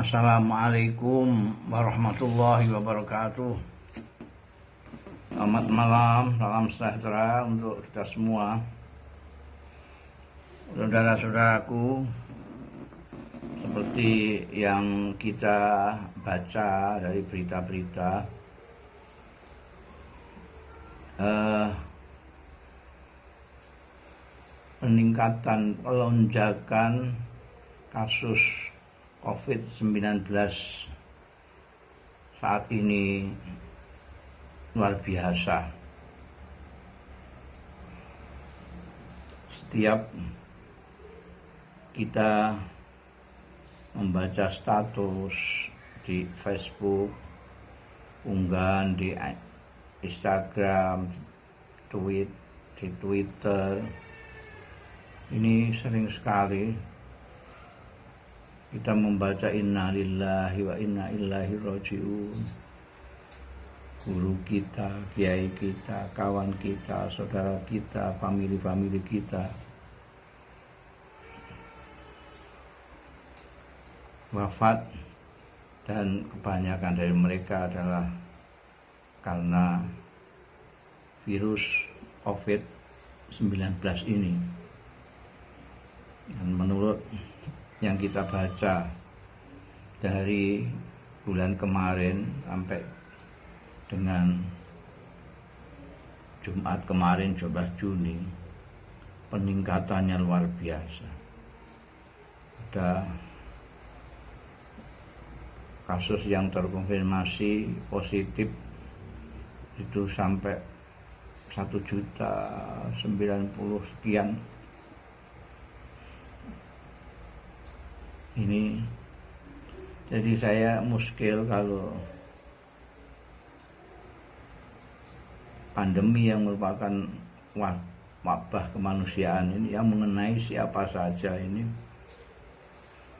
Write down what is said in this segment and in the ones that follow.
Assalamualaikum warahmatullahi wabarakatuh. Selamat malam, salam sejahtera untuk kita semua. Saudara-saudaraku, seperti yang kita baca dari berita-berita, peningkatan lonjakan kasus COVID-19 saat ini luar biasa. Setiap kita membaca status di Facebook, unggahan di Instagram, di Twitter, ini sering sekali kita membaca inna lillahi wa inna ilaihi raji'un. Guru kita, kiai kita, kawan kita, saudara kita, famili kita wafat, dan kebanyakan dari mereka adalah karena virus COVID-19 ini. Dan menurut yang kita baca dari bulan kemarin sampai dengan Jumat kemarin 12 Juni, peningkatannya luar biasa. Ada kasus yang terkonfirmasi positif itu sampai 1.090 sekian. Ini jadi saya muskil kalau pandemi yang merupakan wabah kemanusiaan ini yang mengenai siapa saja ini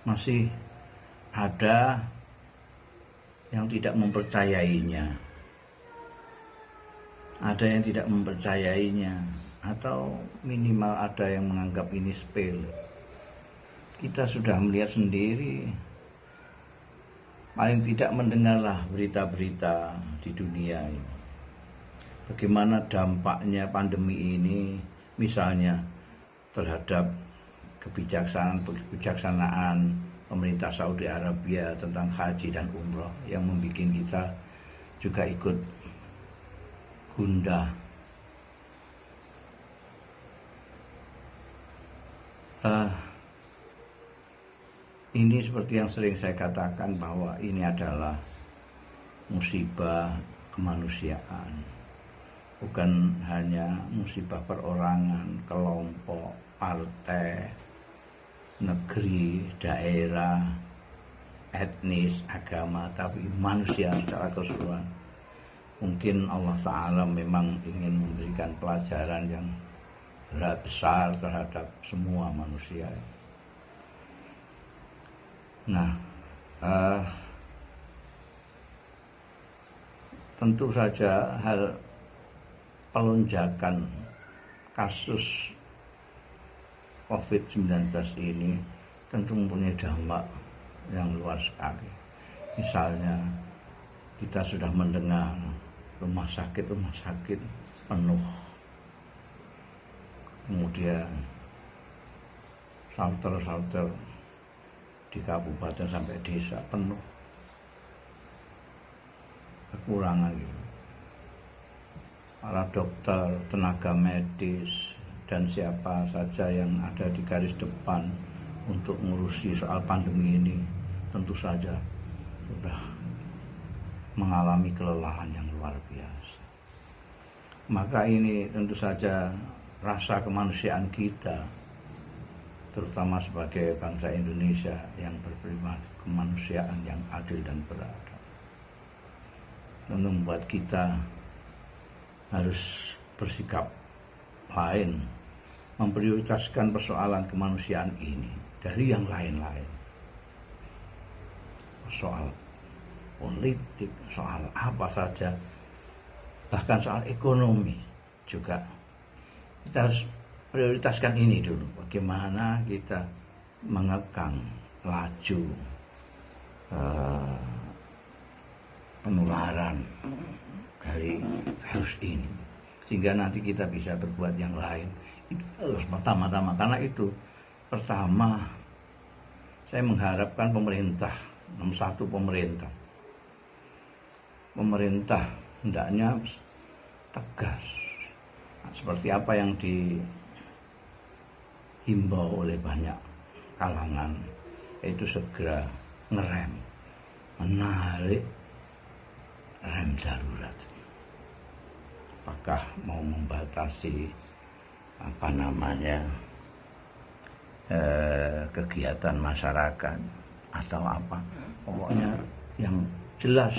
masih ada yang tidak mempercayainya, ada yang tidak mempercayainya, atau minimal ada yang menganggap ini sepele. Kita sudah melihat sendiri, paling tidak mendengarlah berita-berita di dunia ini, bagaimana dampaknya pandemi ini, misalnya terhadap kebijaksanaan pemerintah Saudi Arabia tentang haji dan umroh yang membuat kita juga ikut gundah. Ini seperti yang sering saya katakan bahwa ini adalah musibah kemanusiaan, bukan hanya musibah perorangan, kelompok, partai, negeri, daerah, etnis, agama, tapi manusia secara keseluruhan. Mungkin Allah Ta'ala memang ingin memberikan pelajaran yang besar terhadap semua manusia. Nah, tentu saja hal pelonjakan kasus COVID-19 ini tentu mempunyai dampak yang luas sekali. Misalnya kita sudah mendengar rumah sakit penuh, kemudian shelter di kabupaten sampai desa penuh, kekurangan gitu. Para dokter, tenaga medis, dan siapa saja yang ada di garis depan untuk mengurusi soal pandemi ini tentu saja sudah mengalami kelelahan yang luar biasa. Maka ini tentu saja rasa kemanusiaan kita, terutama sebagai bangsa Indonesia yang berprimat kemanusiaan yang adil dan beradab, membuat kita harus bersikap lain, memprioritaskan persoalan kemanusiaan ini dari yang lain-lain. Soal politik, soal apa saja, bahkan soal ekonomi juga kita harus prioritaskan ini dulu. Bagaimana kita mengekang laju penularan dari virus ini, sehingga nanti kita bisa berbuat yang lain. Itu harus pertama-tama, karena itu pertama saya mengharapkan pemerintah, nomor satu pemerintah hendaknya tegas seperti apa yang dihimbau oleh banyak kalangan, yaitu segera ngerem, menarik rem darurat. Apakah mau membatasi kegiatan masyarakat atau apa, pokoknya yang jelas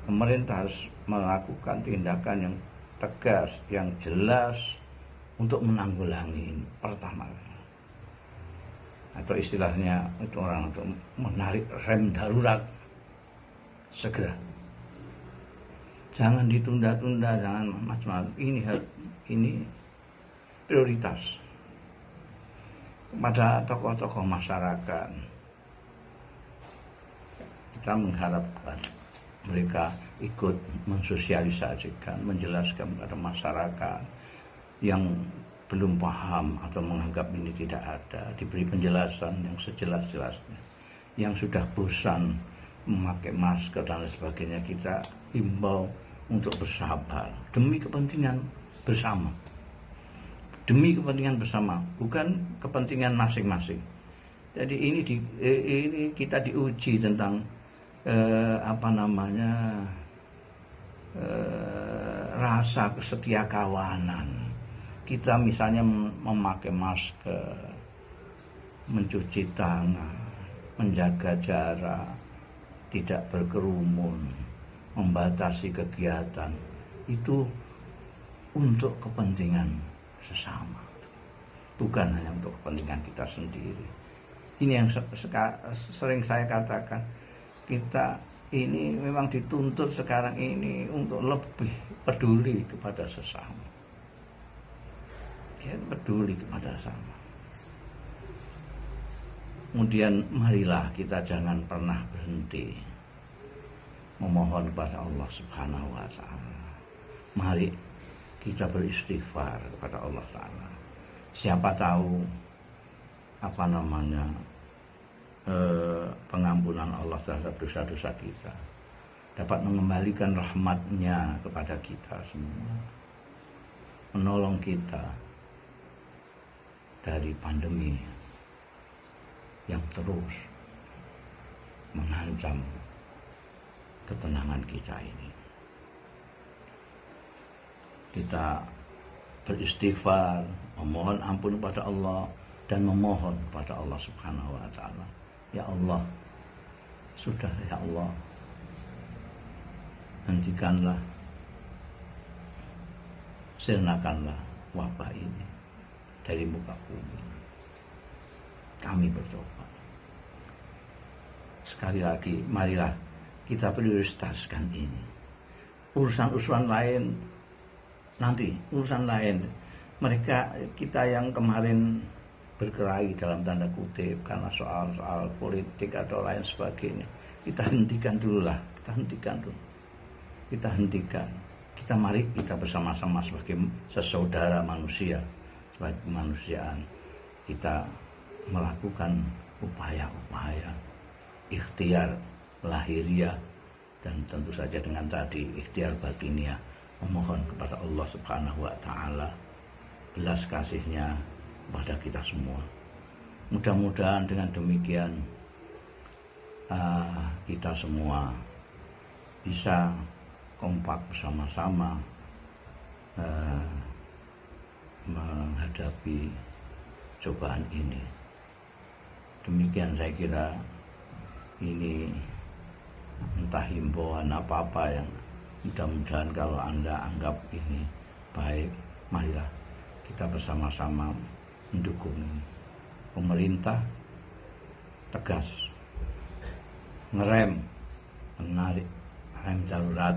pemerintah harus melakukan tindakan yang tegas, yang jelas untuk menanggulangi ini pertama, atau istilahnya itu orang untuk menarik rem darurat segera. Jangan ditunda-tunda, jangan macam-macam. Ini prioritas kepada tokoh-tokoh masyarakat. Kita mengharapkan mereka ikut mensosialisasikan, menjelaskan kepada masyarakat yang belum paham atau menganggap ini tidak ada, diberi penjelasan yang sejelas-jelasnya. Yang sudah bosan memakai masker dan lain sebagainya, kita himbau untuk bersabar demi kepentingan bersama. Demi kepentingan bersama, bukan kepentingan masing-masing. Jadi ini kita diuji tentang rasa kesetiakawanan. Kita misalnya memakai masker, mencuci tangan, menjaga jarak, tidak berkerumun, membatasi kegiatan, itu untuk kepentingan sesama, bukan hanya untuk kepentingan kita sendiri. Ini yang sering saya katakan, kita ini memang dituntut sekarang ini untuk lebih peduli kepada sesama. Dia peduli kepada sesama. Kemudian marilah kita jangan pernah berhenti memohon kepada Allah Subhanahu wa Ta'ala. Mari kita beristighfar kepada Allah Ta'ala. Siapa tahu pengampunan Allah terhadap dosa-dosa kita dapat mengembalikan rahmat-Nya kepada kita semua, menolong kita dari pandemi yang terus mengancam ketenangan kita ini. Kita beristighfar, memohon ampun kepada Allah, dan memohon kepada Allah Subhanahu wa Ta'ala. Ya Allah, sudah ya Allah, hentikanlah, sirnakanlah wabah ini dari muka bumi. Kami bertobat. Sekali lagi, marilah kita prioritaskan ini. Urusan-urusan lain nanti, urusan lain. Kita yang kemarin berkelahi dalam tanda kutip karena soal-soal politik atau lain sebagainya, kita hentikan dulu lah. Kita hentikan. Mari kita bersama-sama sebagai sesaudara manusia, sebagai kemanusiaan, kita melakukan upaya-upaya ikhtiar lahiriah dan tentu saja dengan tadi ikhtiar batiniah, memohon kepada Allah Subhanahu wa Ta'ala belas kasih-Nya kepada kita semua. Mudah-mudahan dengan demikian kita semua bisa kompak bersama-sama menghadapi cobaan ini. Demikian saya kira, ini entah himbauan apa-apa yang mudah-mudahan kalau Anda anggap ini baik, marilah kita bersama-sama mendukung pemerintah tegas ngerem, menarik rem darurat,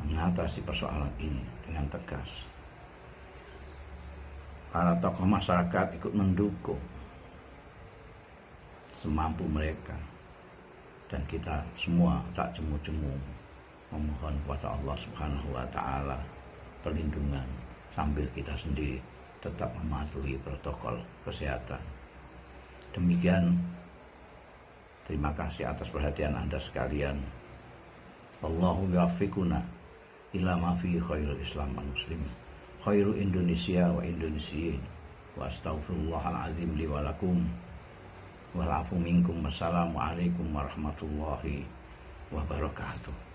mengatasi persoalan ini dengan tegas. Para tokoh masyarakat ikut mendukung, semampu mereka. Dan kita semua tak jemu-jemu memohon kepada Allah Subhanahu wa Ta'ala perlindungan sambil kita sendiri tetap mematuhi protokol kesehatan. Demikian, terima kasih atas perhatian Anda sekalian. Allahu yuwaffiquna ila ma fi khairul Islam wal muslimin, khairu Indonesia wa Indonesiin, wa astaghfirullahal azim li wa lakum wal afu minkum. Wassalamualaikum warahmatullahi wabarakatuh.